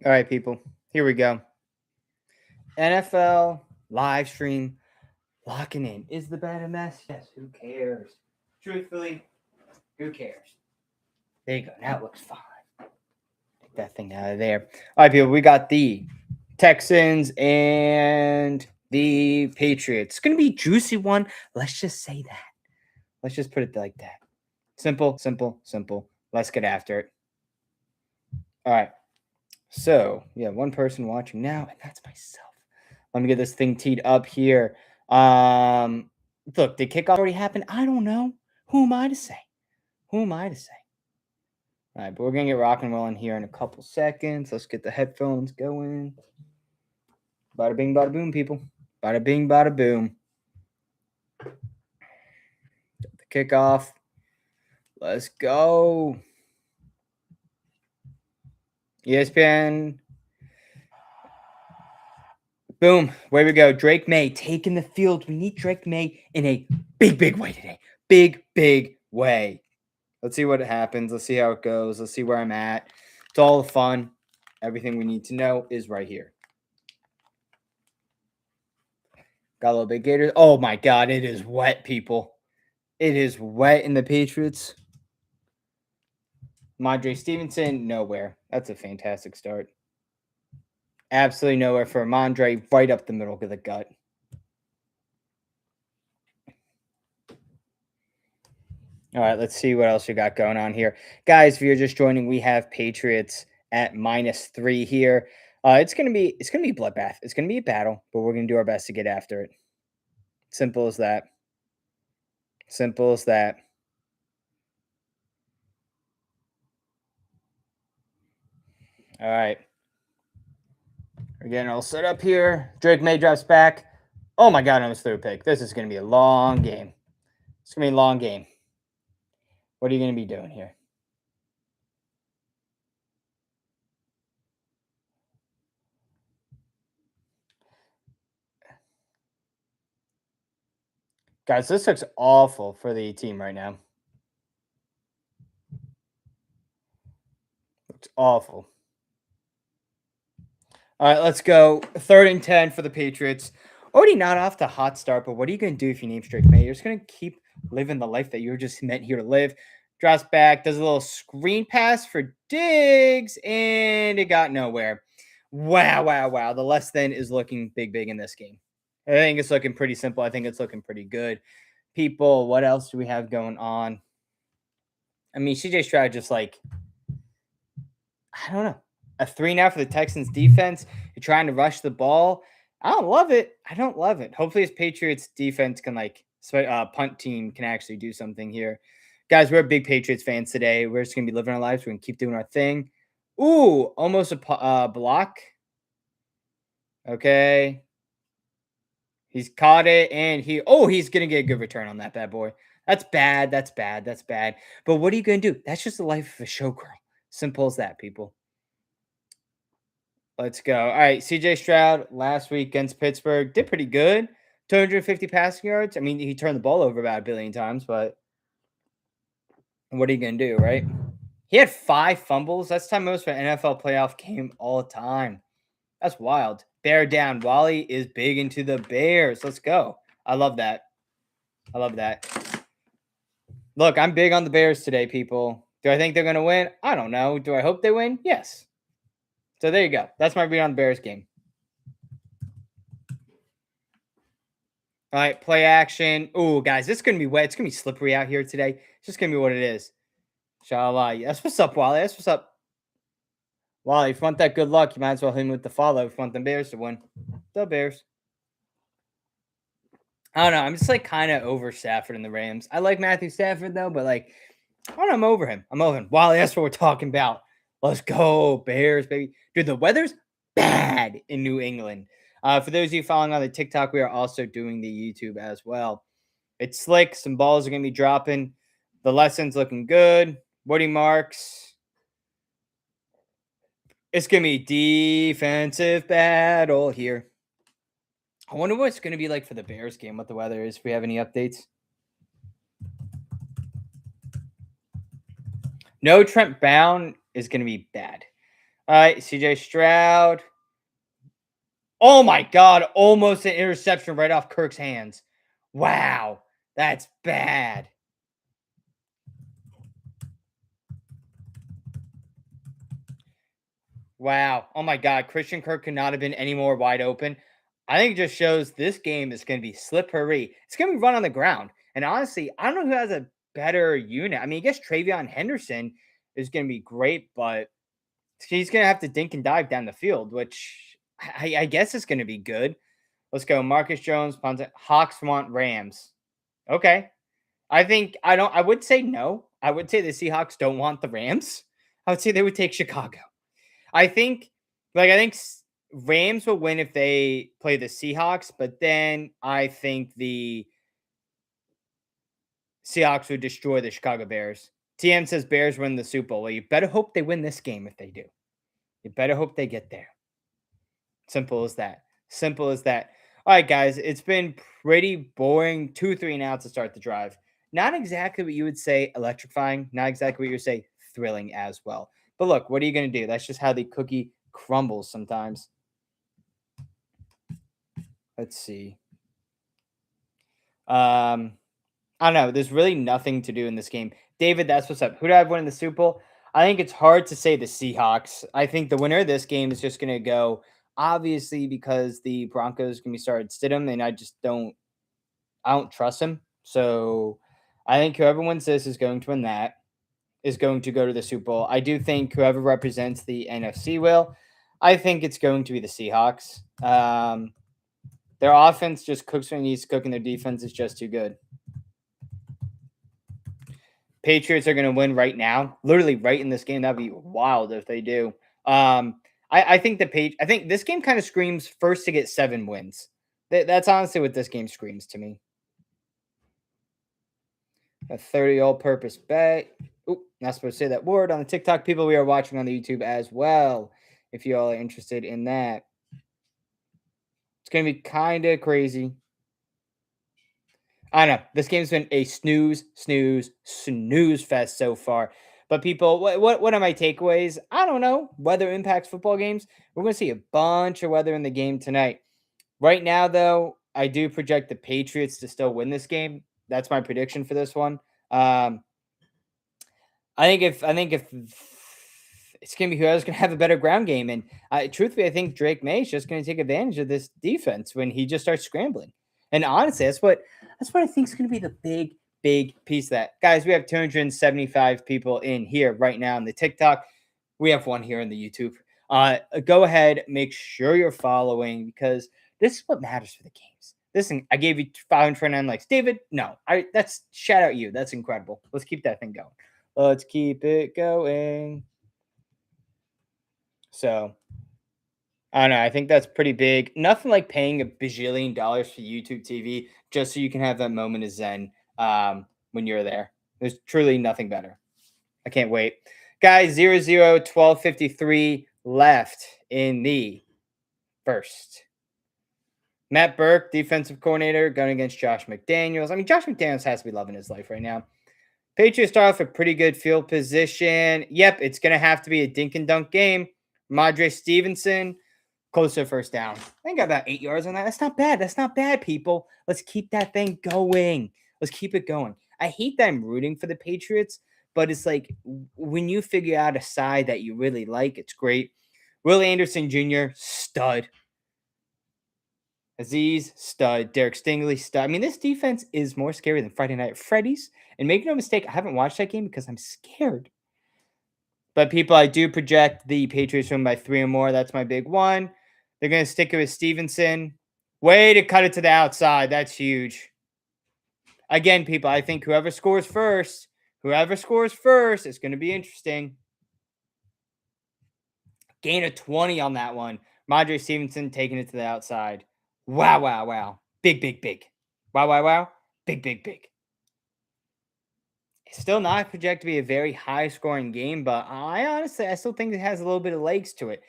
All right, people. Here we go. NFL live stream locking in. Is the bet a mess? Yes. Who cares? Truthfully, who cares? There you go. Now it looks fine. Take that thing out of there. All right, people. We got the Texans and the Patriots. It's going to be a juicy one. Let's just say that. Let's just put it like that. Simple, simple, simple. Let's get after it. All right. So, yeah, one person watching now, and that's myself. Let me get this thing teed up here. Look, did kickoff already happen? I don't know. Who am I to say? Who am I to say? All right, but we're going to get rock and rolling here in a couple seconds. Let's get the headphones going. Bada bing, bada boom, people. Bada bing, bada boom. Get the kickoff. Let's go. ESPN. Boom. Where we go. Drake Maye taking the field. We need Drake Maye in a big, big way today. Big, big way. Let's see what happens. Let's see how it goes. Let's see where I'm at. It's all the fun. Everything we need to know is right here. Got a little bit Gators. Oh my God, it is wet, people. It is wet in the Patriots. Mondre Stevenson, nowhere. That's a fantastic start. Absolutely nowhere for Mondre, right up the middle of the gut. All right, let's see what else we got going on here. Guys, if you're just joining, we have Patriots at -3 here. It's gonna be a bloodbath. It's gonna be a battle, but we're gonna do our best to get after it. Simple as that. Simple as that. All right. We're getting all set up here. Drake Maye drops back. Oh my God, I almost threw a pick. This is gonna be a long game. It's gonna be a long game. What are you gonna be doing here? Guys, this looks awful for the team right now. Looks awful. All right, let's go. 3rd and 10 for the Patriots. Already not off the hot start, but what are you going to do if you name Drake Maye? You're just going to keep living the life that you're just meant here to live. Drops back, does a little screen pass for Diggs, and it got nowhere. Wow, wow, wow. The less than is looking big, big in this game. I think it's looking pretty simple. I think it's looking pretty good. People, what else do we have going on? I mean, CJ Stroud just like, I don't know. A 3 now for the Texans defense. You're trying to rush the ball. I don't love it. I don't love it. Hopefully, his Patriots defense can punt team can actually do something here. Guys, we're big Patriots fans today. We're just gonna be living our lives. We're gonna keep doing our thing. Ooh, almost a block. Okay, he's caught it, and he's gonna get a good return on that bad boy. That's bad. That's bad. That's bad. But what are you gonna do? That's just the life of a showgirl. Simple as that, people. Let's go. All right, CJ Stroud last week against Pittsburgh did pretty good. 250 passing yards. I mean, he turned the ball over about a billion times, but what are you going to do, right? He had 5 fumbles. That's the time most for an NFL playoff game all time. That's wild. Bear down. Wally is big into the Bears. Let's go. I love that. I love that. Look, I'm big on the Bears today, people. Do I think they're going to win? I don't know. Do I hope they win? Yes. So there you go. That's my read on the Bears game. All right, play action. Oh, guys, this is going to be wet. It's going to be slippery out here today. It's just going to be what it is. Inshallah. That's what's up, Wally. That's what's up. Wally, if you want that good luck, you might as well hit him with the follow if you want the Bears to win. The Bears. I don't know. I'm just like kind of over Stafford and the Rams. I like Matthew Stafford, though, but like, I don't know. I'm over him. I'm over him. Wally, that's what we're talking about. Let's go, Bears, baby. Dude, the weather's bad in New England. For those of you following on the TikTok, we are also doing the YouTube as well. It's slick. Some balls are going to be dropping. The lesson's looking good. Woody Marks. It's going to be defensive battle here. I wonder what it's going to be like for the Bears game, what the weather is, if we have any updates. No Trent Brown is going to be bad. All right, CJ Stroud. Oh my God, almost an interception right off Kirk's hands. Wow, that's bad. Wow. Oh my God, Christian Kirk could not have been any more wide open. I think it just shows this game is going to be slippery. It's going to be run on the ground. And honestly, I don't know who has a better unit. I mean, I guess Travion Henderson is going to be great, but he's going to have to dink and dive down the field, which I guess is going to be good. Let's go. Marcus Jones, Ponte. Hawks want Rams. Okay. I would say no. I would say the Seahawks don't want the Rams. I would say they would take Chicago. I think, I think Rams will win if they play the Seahawks, but then I think the Seahawks would destroy the Chicago Bears. TM says Bears win the Super Bowl. Well, you better hope they win this game if they do. You better hope they get there. Simple as that. Simple as that. All right, guys, it's been pretty boring. 2 3 and out to start the drive. Not exactly what you would say electrifying, not exactly what you would say thrilling as well. But look, what are you going to do? That's just how the cookie crumbles sometimes. Let's see. I don't know. There's really nothing to do in this game. David, that's what's up. Who do I have winning the Super Bowl? I think it's hard to say the Seahawks. I think the winner of this game is just going to go, obviously, because the Broncos can be started Stidham, and I don't trust him. So I think whoever wins this is going to win that, is going to go to the Super Bowl. I do think whoever represents the NFC will. I think it's going to be the Seahawks. Their offense just cooks when it needs to cook, and their defense is just too good. Patriots are going to win right now, literally right in this game. That'd be wild if they do. I think I think this game kind of screams first to get 7 wins. That's honestly what this game screams to me. A 30 all-purpose bet. Oop, not supposed to say that word on the TikTok. People, we are watching on the YouTube as well, if you all are interested in that. It's going to be kind of crazy. I don't know. This game's been a snooze fest so far. But people, what are my takeaways? I don't know. Weather impacts football games. We're going to see a bunch of weather in the game tonight. Right now, though, I do project the Patriots to still win this game. That's my prediction for this one. I think if it's gonna be whoever's gonna have a better ground game, and truthfully, I think Drake Maye is just gonna take advantage of this defense when he just starts scrambling. And honestly, that's what I think is gonna be the big piece of that. Guys, we have 275 people in here right now on the TikTok. We have one here on the YouTube. Go ahead, make sure you're following, because this is what matters for the games. Listen, I gave you 529 likes. David, no, that's shout out you. That's incredible. Let's keep that thing going. Let's keep it going. So, I don't know. I think that's pretty big. Nothing like paying a bajillion dollars for YouTube TV just so you can have that moment of zen when you're there. There's truly nothing better. I can't wait. Guys, 0-0, 12:53 left in the first. Matt Burke, defensive coordinator, going against Josh McDaniels. I mean, Josh McDaniels has to be loving his life right now. Patriots start off a pretty good field position. Yep, it's going to have to be a dink and dunk game. Madre Stevenson, close to a first down. I think I got about 8 yards on that. That's not bad. That's not bad, people. Let's keep that thing going. Let's keep it going. I hate that I'm rooting for the Patriots, but it's like when you figure out a side that you really like, it's great. Will Anderson Jr., stud. Aziz, stud. Derek Stingley, stud. I mean, this defense is more scary than Friday Night at Freddy's. And make no mistake, I haven't watched that game because I'm scared. But people, I do project the Patriots win by 3 or more. That's my big one. They're going to stick it with Stevenson. Way to cut it to the outside. That's huge. Again, people, I think whoever scores first is going to be interesting. Gain of 20 on that one. Madre Stevenson taking it to the outside. Wow. Big. Wow. Big. It's still not projected to be a very high-scoring game, but I still think it has a little bit of legs to it.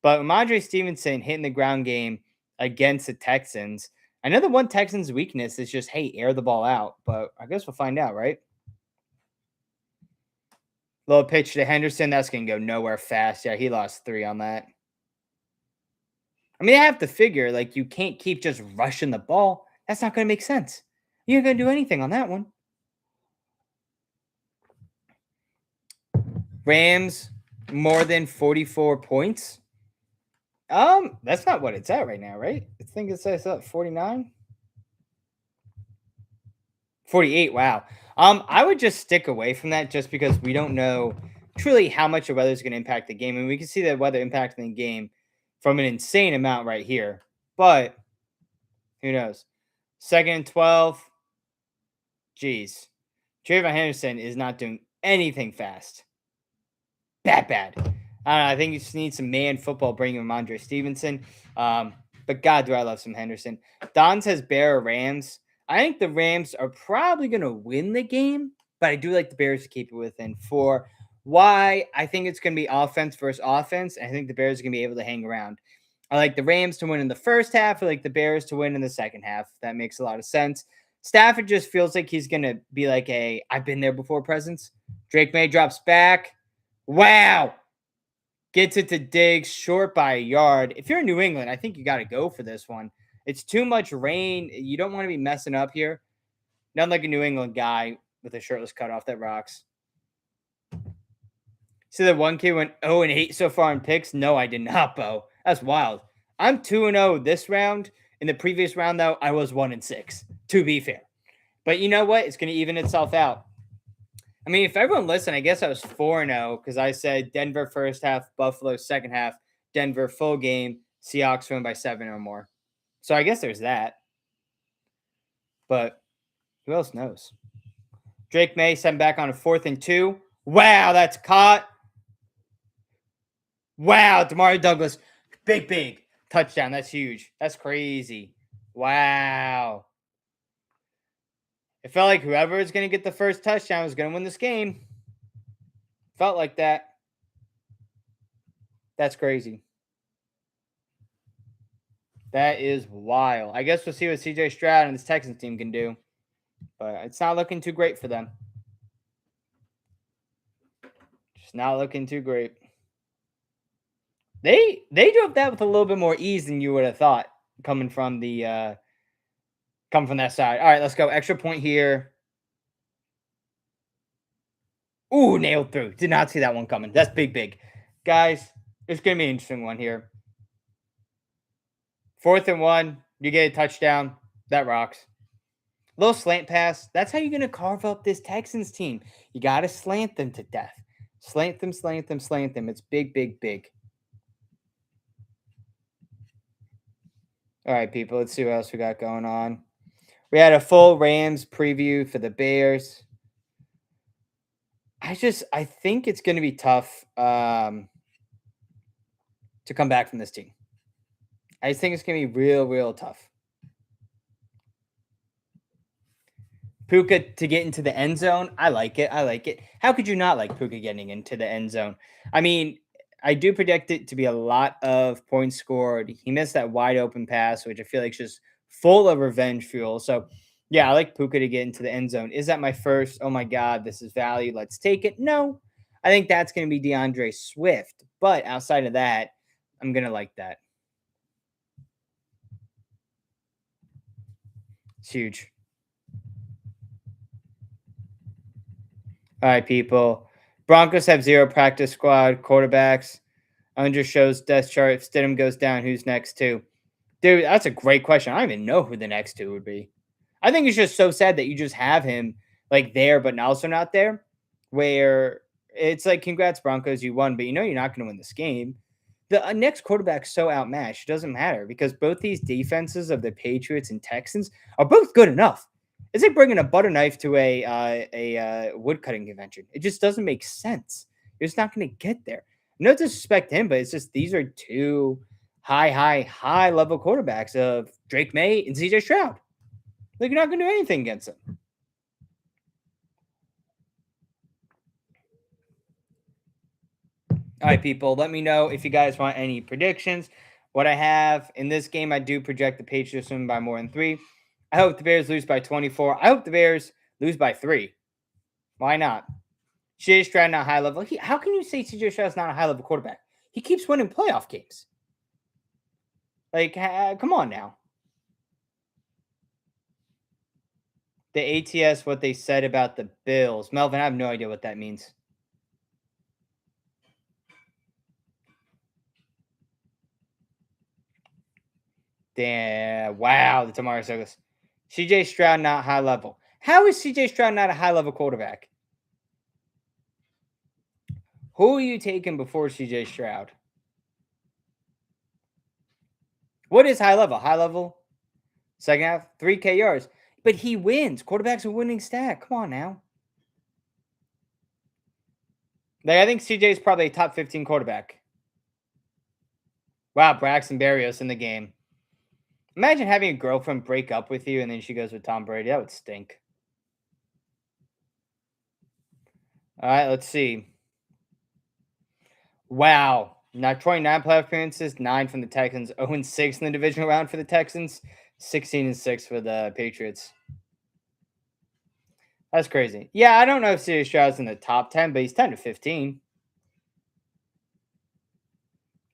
But Madre Stevenson hitting the ground game against the Texans. I know the one Texans' weakness is just, hey, air the ball out. But I guess we'll find out, right? Little pitch to Henderson. That's going to go nowhere fast. Yeah, he lost 3 on that. I mean, I have to figure, like, you can't keep just rushing the ball. That's not going to make sense. You ain't going to do anything on that one. Rams, more than 44 points. That's not what it's at right now, right? I think it says 49. 48, wow. I would just stick away from that just because we don't know truly how much the weather is going to impact the game. And we can see the weather impacting the game from an insane amount right here. But who knows? 2nd and 12. Jeez. Trayvon Henderson is not doing anything fast. That bad. I don't know. I think you just need some man football bringing him Andre Stevenson. But God, do I love some Henderson. Don says Bear Rams. I think the Rams are probably going to win the game, but I do like the Bears to keep it within 4. Why? I think it's going to be offense versus offense. I think the Bears are going to be able to hang around. I like the Rams to win in the first half. I like the Bears to win in the second half. That makes a lot of sense. Stafford just feels like he's going to be like a I've been there before presence. Drake Maye drops back. Wow. Gets it to Diggs, short by a yard. If you're in New England, I think you got to go for this one. It's too much rain. You don't want to be messing up here. Not like a New England guy with a shirtless cutoff that rocks. See that one kid went 0-8 so far in picks? No, I did not, Bo. That's wild. I'm 2-0 this round. In the previous round, though, I was 1-6, to be fair. But you know what? It's going to even itself out. I mean, if everyone listened, I guess I was 4-0 because I said Denver first half, Buffalo second half, Denver full game, Seahawks win by 7 or more. So I guess there's that. But who else knows? Drake Maye sent back on a 4th and 2. Wow, that's caught. Wow, Demario Douglas, big touchdown. That's huge. That's crazy. Wow. It felt like whoever is going to get the first touchdown was going to win this game. Felt like that. That's crazy. That is wild. I guess we'll see what CJ Stroud and this Texans team can do. But it's not looking too great for them. Just not looking too great. They drove that with a little bit more ease than you would have thought coming from the coming from that side. All right, let's go. Extra point here. Ooh, nailed through. Did not see that one coming. That's big. Guys, it's going to be an interesting one here. 4th and 1. You get a touchdown. That rocks. Little slant pass. That's how you're going to carve up this Texans team. You got to slant them to death. Slant them. It's big. All right, people. Let's see what else we got going on. We had a full Rams preview for the Bears. I think it's going to be tough to come back from this team. I just think it's going to be real tough. Puka to get into the end zone. I like it. How could you not like Puka getting into the end zone? I mean, I do predict it to be a lot of points scored. He missed that wide open pass, which I feel like is just full of revenge fuel. So, yeah, I like Puka to get into the end zone. Is that my first? Oh, my God, this is value. Let's take it. No, I think that's going to be DeAndre Swift. But outside of that, I'm going to like that. It's huge. All right, people. Broncos have 0 practice squad quarterbacks. Under shows death chart. If Stidham goes down, who's next two? Dude, that's a great question. I don't even know who the next 2 would be. I think it's just so sad that you just have him like there, but also not there. Where it's like, congrats, Broncos, you won, but you know you're not going to win this game. The next quarterback's so outmatched. It doesn't matter because both these defenses of the Patriots and Texans are both good enough. It's like bringing a butter knife to a woodcutting convention. It just doesn't make sense. You're just not going to get there. No disrespect to him, but it's just these are 2 high level quarterbacks of Drake Maye and CJ Stroud. Like, you're not going to do anything against them. All right, people, let me know if you guys want any predictions. What I have in this game, I do project the Patriots win by more than 3. I hope the Bears lose by 24. I hope the Bears lose by 3. Why not? CJ Stroud not high level. How can you say CJ Stroud's not a high level quarterback? He keeps winning playoff games. Like, come on now. The ATS, what they said about the Bills. Melvin, I have no idea what that means. Damn. Wow. The Tamara Douglas. CJ Stroud not high level. How is CJ Stroud not a high level quarterback? Who are you taking before CJ Stroud? What is high level? High level, second half, 3K yards. But he wins. Quarterback's a winning stat. Come on now. Like, I think CJ is probably a top 15 quarterback. Wow, Braxton Berrios in the game. Imagine having a girlfriend break up with you and then she goes with Tom Brady. That would stink. All right, let's see. Wow. Now 29 playoff appearances, 9 from the Texans, 0-6 in the divisional round for the Texans, 16-6 for the Patriots. That's crazy. Yeah, I don't know if CJ Stroud's in the top 10, but he's 10 to 15.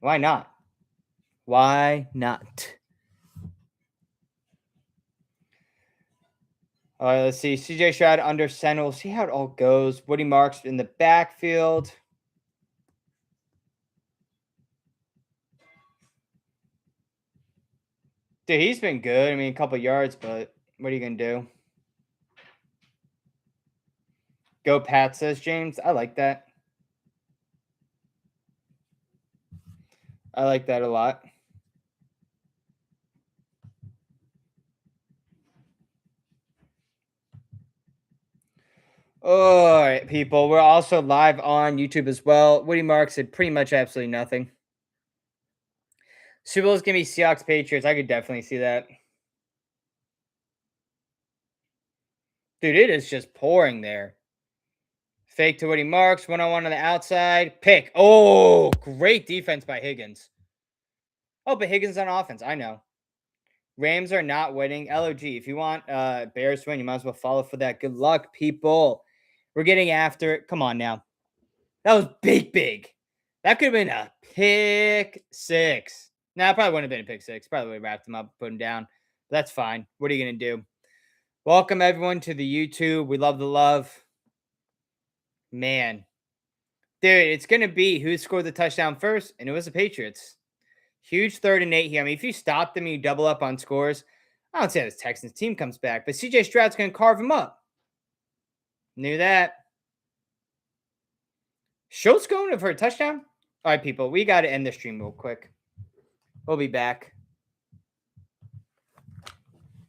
Why not? Why not? All right, let's see. CJ Stroud under center. We'll see how it all goes. Woody Marks in the backfield. Dude, he's been good. I mean, a couple yards, but what are you going to do? Go Pat, says James. I like that. I like that a lot. All right, people. We're also live on YouTube as well. Woody Marks said pretty much absolutely nothing. Super Bowl is going to be Seahawks Patriots. I could definitely see that. Dude, it is just pouring there. Fake to Woody Marks. One-on-one on the outside. Pick. Oh, great defense by Higgins. Oh, but Higgins on offense. I know. Rams are not winning. LOG, if you want Bears to win, you might as well follow for that. Good luck, people. We're getting after it. Come on now. That was big. That could have been a pick six. Nah, it probably wouldn't have been a pick six. Probably would have wrapped him up, put him down. But that's fine. What are you going to do? Welcome, everyone, to the YouTube. We love the love. Man. Dude, it's going to be who scored the touchdown first, and it was the Patriots. Huge 3rd and 8 here. I mean, if you stop them and you double up on scores, I don't say this Texans team comes back, but CJ Stroud's going to carve him up. Knew that. Schultz going for a touchdown? All right, people, we got to end the stream real quick. We'll be back.